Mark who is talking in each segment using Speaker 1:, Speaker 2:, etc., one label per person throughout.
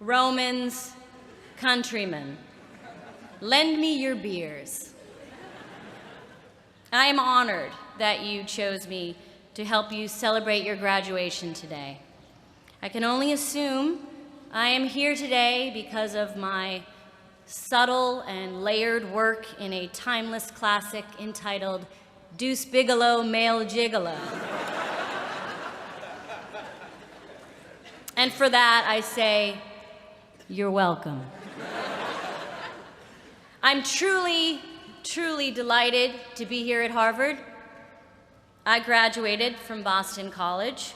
Speaker 1: Romans, countrymen, lend me your beers. I am honored that you chose me to help you celebrate your graduation today. I can only assume I am here today because of my subtle and layered work in a timeless classic entitled Deuce Bigalow, Male Gigolo. And for that, I say, you're welcome. I'm truly, truly delighted to be here at Harvard. I graduated from Boston College,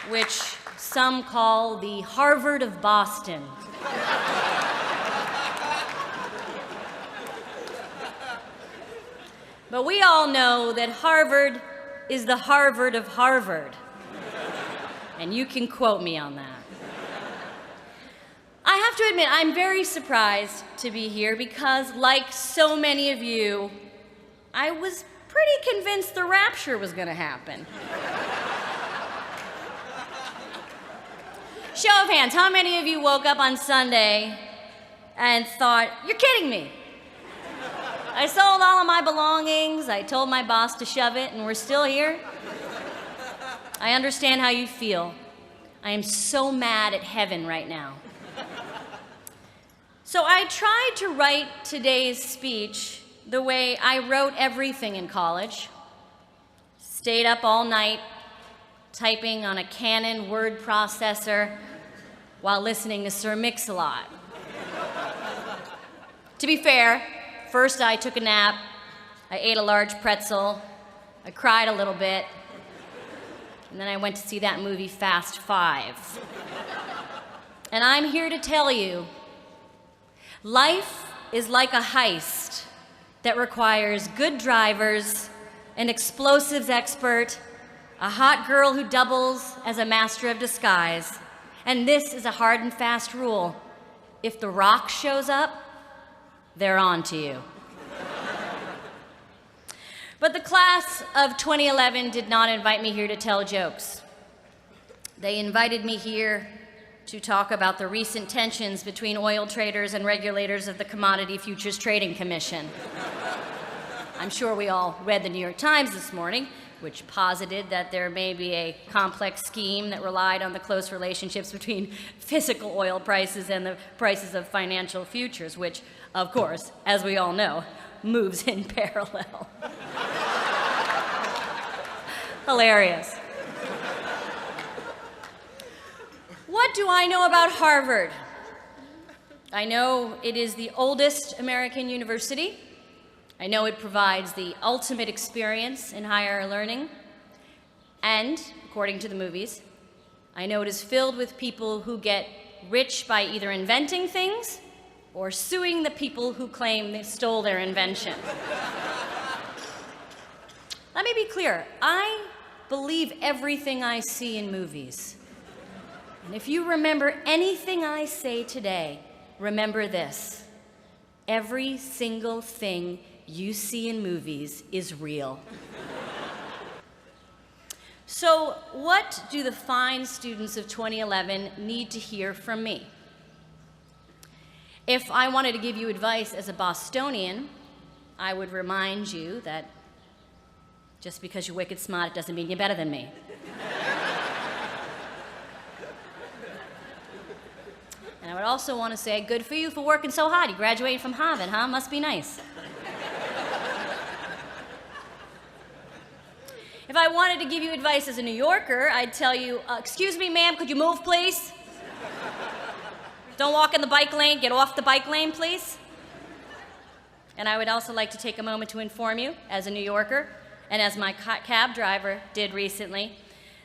Speaker 1: which some call the Harvard of Boston. But we all know that Harvard is the Harvard of Harvard. And you can quote me on that. I have to admit, I'm very surprised to be here because, like so many of you, I was pretty convinced the rapture was going to happen. Show of hands, how many of you woke up on Sunday and thought, you're kidding me? I sold all of my belongings, I told my boss to shove it, and we're still here? I understand how you feel. I am so mad at heaven right now. So I tried to write today's speech the way I wrote everything in college. Stayed up all night, typing on a Canon word processor while listening to Sir Mix-a-Lot. To be fair, first I took a nap, I ate a large pretzel, I cried a little bit, and then I went to see that movie Fast Five. And I'm here to tell you, life is like a heist that requires good drivers, an explosives expert, a hot girl who doubles as a master of disguise. And this is a hard and fast rule. If The Rock shows up, they're on to you. But the class of 2011 did not invite me here to tell jokes. They invited me here to talk about the recent tensions between oil traders and regulators of the Commodity Futures Trading Commission. I'm sure we all read the New York Times this morning, which posited that there may be a complex scheme that relied on the close relationships between physical oil prices and the prices of financial futures, which, of course, as we all know, moves in parallel. Hilarious. What do I know about Harvard? I know it is the oldest American university. I know it provides the ultimate experience in higher learning. And, according to the movies, I know it is filled with people who get rich by either inventing things or suing the people who claim they stole their invention. Let me be clear. I believe everything I see in movies. And if you remember anything I say today, remember this. Every single thing you see in movies is real. So, what do the fine students of 2011 need to hear from me? If I wanted to give you advice as a Bostonian, I would remind you that just because you're wicked smart, it doesn't mean you're better than me. And I would also want to say, good for you for working so hard. You graduated from Harvard, huh? Must be nice. If I wanted to give you advice as a New Yorker, I'd tell you, excuse me, ma'am, could you move, please? Don't walk in the bike lane. Get off the bike lane, please. And I would also like to take a moment to inform you, as a New Yorker, and as my cab driver did recently,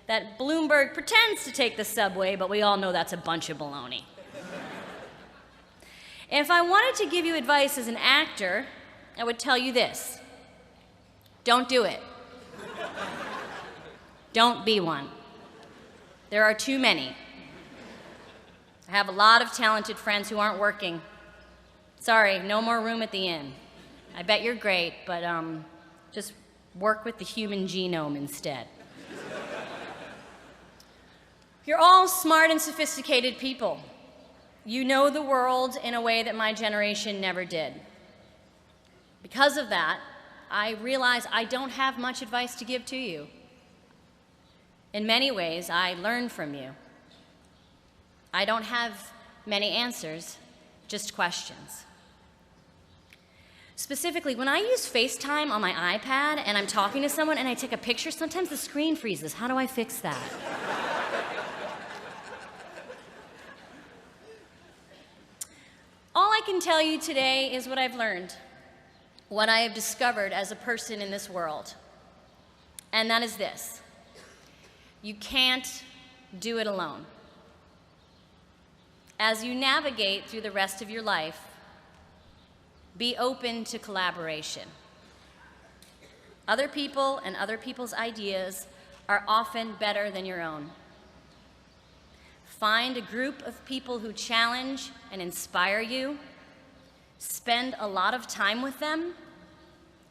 Speaker 1: that Bloomberg pretends to take the subway, but we all know that's a bunch of baloney. And if I wanted to give you advice as an actor, I would tell you this. Don't do it. Don't be one. There are too many. I have a lot of talented friends who aren't working. Sorry, no more room at the inn. I bet you're great, but just work with the human genome instead. You're all smart and sophisticated people. You know the world in a way that my generation never did. Because of that, I realize I don't have much advice to give to you. In many ways, I learn from you. I don't have many answers, just questions. Specifically, when I use FaceTime on my iPad and I'm talking to someone and I take a picture, sometimes the screen freezes. How do I fix that? All I can tell you today is what I've learned, what I have discovered as a person in this world. And that is this: you can't do it alone. As you navigate through the rest of your life, be open to collaboration. Other people and other people's ideas are often better than your own. Find a group of people who challenge and inspire you. Spend a lot of time with them,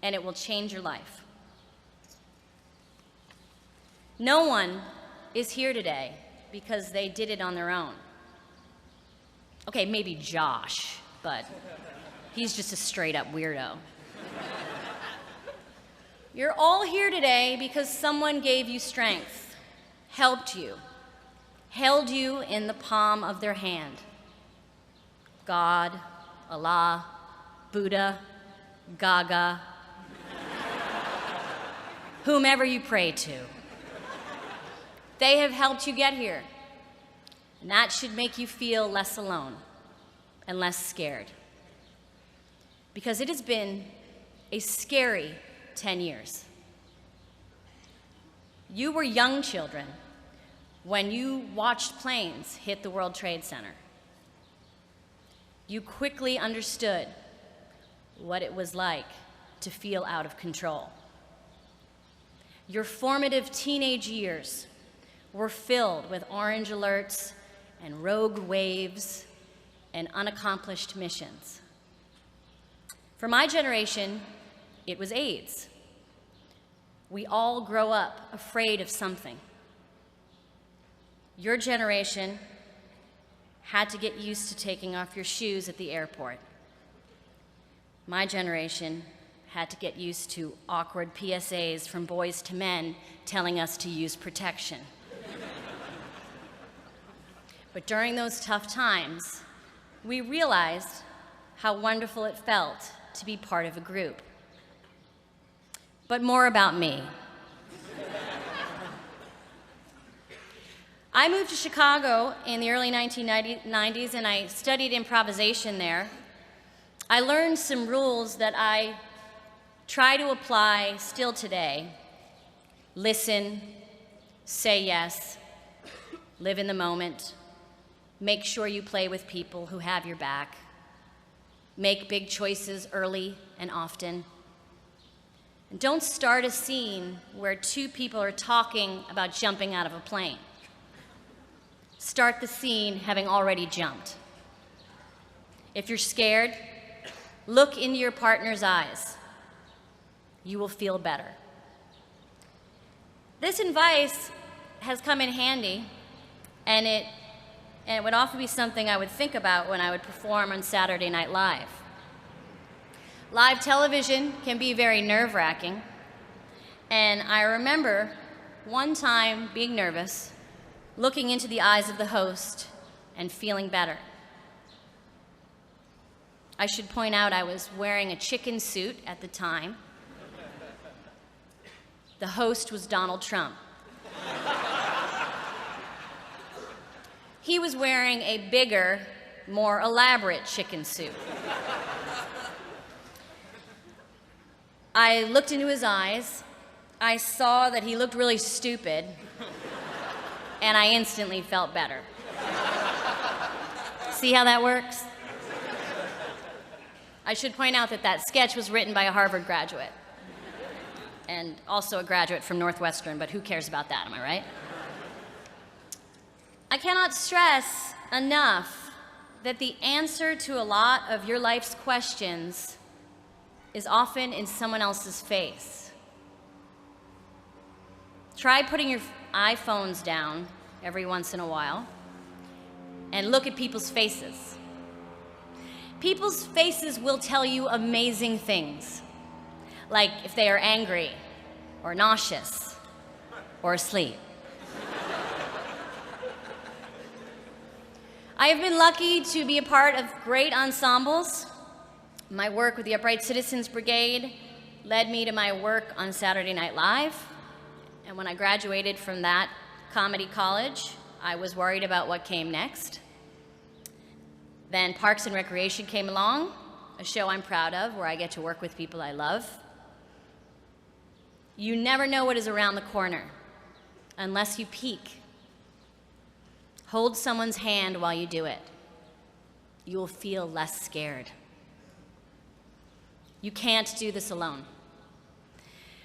Speaker 1: and it will change your life. No one is here today because they did it on their own. Okay, maybe Josh, but he's just a straight-up weirdo. You're all here today because someone gave you strength, helped you, held you in the palm of their hand. God, Allah, Buddha, Gaga, whomever you pray to. They have helped you get here, and that should make you feel less alone and less scared. Because it has been a scary 10 years. You were young children when you watched planes hit the World Trade Center. You quickly understood what it was like to feel out of control. Your formative teenage years were filled with orange alerts and rogue waves and unaccomplished missions. For my generation, it was AIDS. We all grow up afraid of something. Your generation had to get used to taking off your shoes at the airport. My generation had to get used to awkward PSAs from boys to men telling us to use protection. But during those tough times, we realized how wonderful it felt to be part of a group. But more about me. I moved to Chicago in the early 1990s and I studied improvisation there. I learned some rules that I try to apply still today. Listen, say yes, live in the moment, make sure you play with people who have your back, make big choices early and often. And don't start a scene where two people are talking about jumping out of a plane. Start the scene having already jumped. If you're scared, look into your partner's eyes. You will feel better. This advice has come in handy, and it would often be something I would think about when I would perform on Saturday Night Live. Live television can be very nerve-wracking, and I remember one time being nervous, looking into the eyes of the host and feeling better. I should point out I was wearing a chicken suit at the time. The host was Donald Trump. He was wearing a bigger, more elaborate chicken suit. I looked into his eyes. I saw that he looked really stupid, and I instantly felt better. See how that works? I should point out that that sketch was written by a Harvard graduate, and also a graduate from Northwestern, but who cares about that, am I right? I cannot stress enough that the answer to a lot of your life's questions is often in someone else's face. Try putting your iPhones down every once in a while and look at people's faces. People's faces will tell you amazing things, like if they are angry or nauseous or asleep. I have been lucky to be a part of great ensembles. My work with the Upright Citizens Brigade led me to my work on Saturday Night Live. And when I graduated from that comedy college, I was worried about what came next. Then Parks and Recreation came along, a show I'm proud of, where I get to work with people I love. You never know what is around the corner unless you peek. Hold someone's hand while you do it. You will feel less scared. You can't do this alone.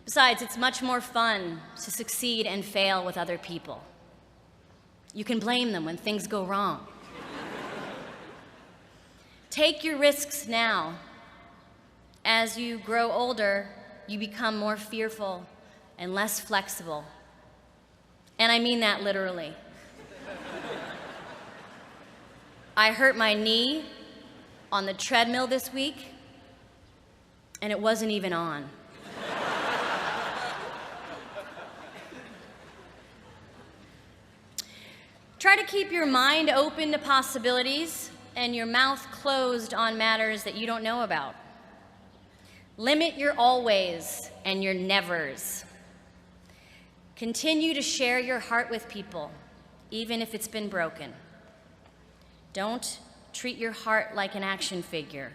Speaker 1: Besides, it's much more fun to succeed and fail with other people. You can blame them when things go wrong. Take your risks now. As you grow older, you become more fearful and less flexible. And I mean that literally. I hurt my knee on the treadmill this week, and it wasn't even on. Try to keep your mind open to possibilities and your mouth closed on matters that you don't know about. Limit your always and your nevers. Continue to share your heart with people, even if it's been broken. Don't treat your heart like an action figure,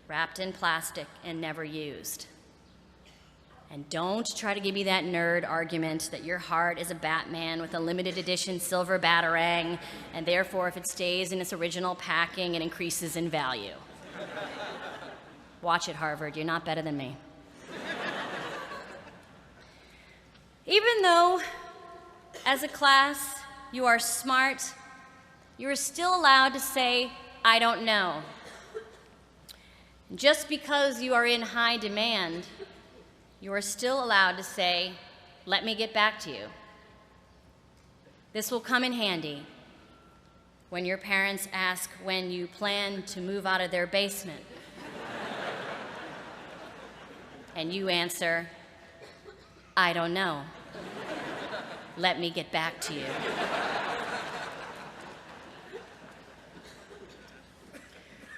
Speaker 1: wrapped in plastic and never used. And don't try to give me that nerd argument that your heart is a Batman with a limited edition silver batarang, and therefore if it stays in its original packing, it increases in value. Watch it, Harvard, you're not better than me. Even though, as a class, you are smart, you are still allowed to say, I don't know. Just because you are in high demand, you are still allowed to say, let me get back to you. This will come in handy when your parents ask when you plan to move out of their basement. And you answer, I don't know. Let me get back to you.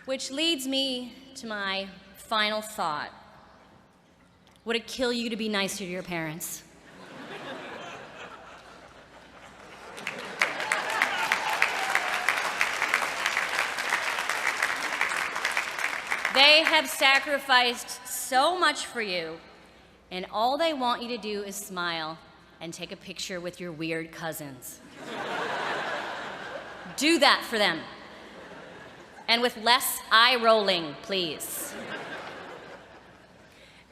Speaker 1: Which leads me to my final thought. Would it kill you to be nicer to your parents? They have sacrificed so much for you, and all they want you to do is smile and take a picture with your weird cousins. Do that for them. And with less eye rolling, please.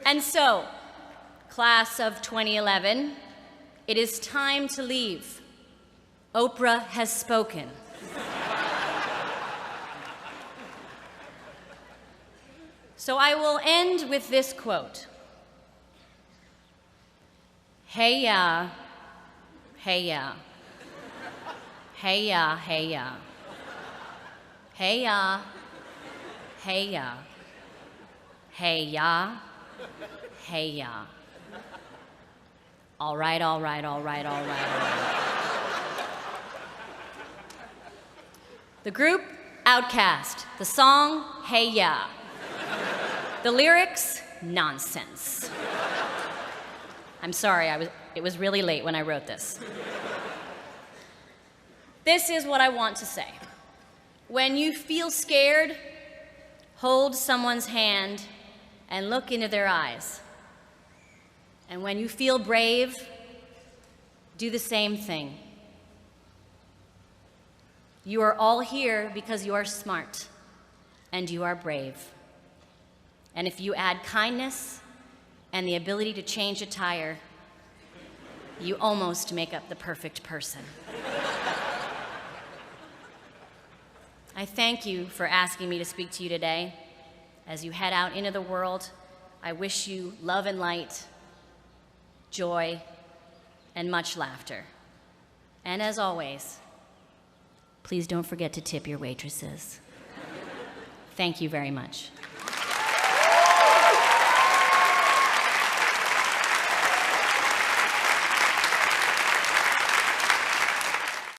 Speaker 1: And so, class of 2011, it is time to leave. Oprah has spoken. So I will end with this quote. Hey ya, hey ya, hey ya, hey ya. Hey ya, hey ya, hey ya, hey ya. All right, all right, all right, all right, all right. The group, Outkast. The song, Hey Ya. The lyrics, nonsense. I'm sorry, it was really late when I wrote this. This is what I want to say. When you feel scared, hold someone's hand and look into their eyes. And when you feel brave, do the same thing. You are all here because you are smart and you are brave. And if you add kindness and the ability to change a tire, you almost make up the perfect person. I thank you for asking me to speak to you today. As you head out into the world, I wish you love and light, joy, and much laughter. And as always, Please don't forget to tip your waitresses. Thank you very much.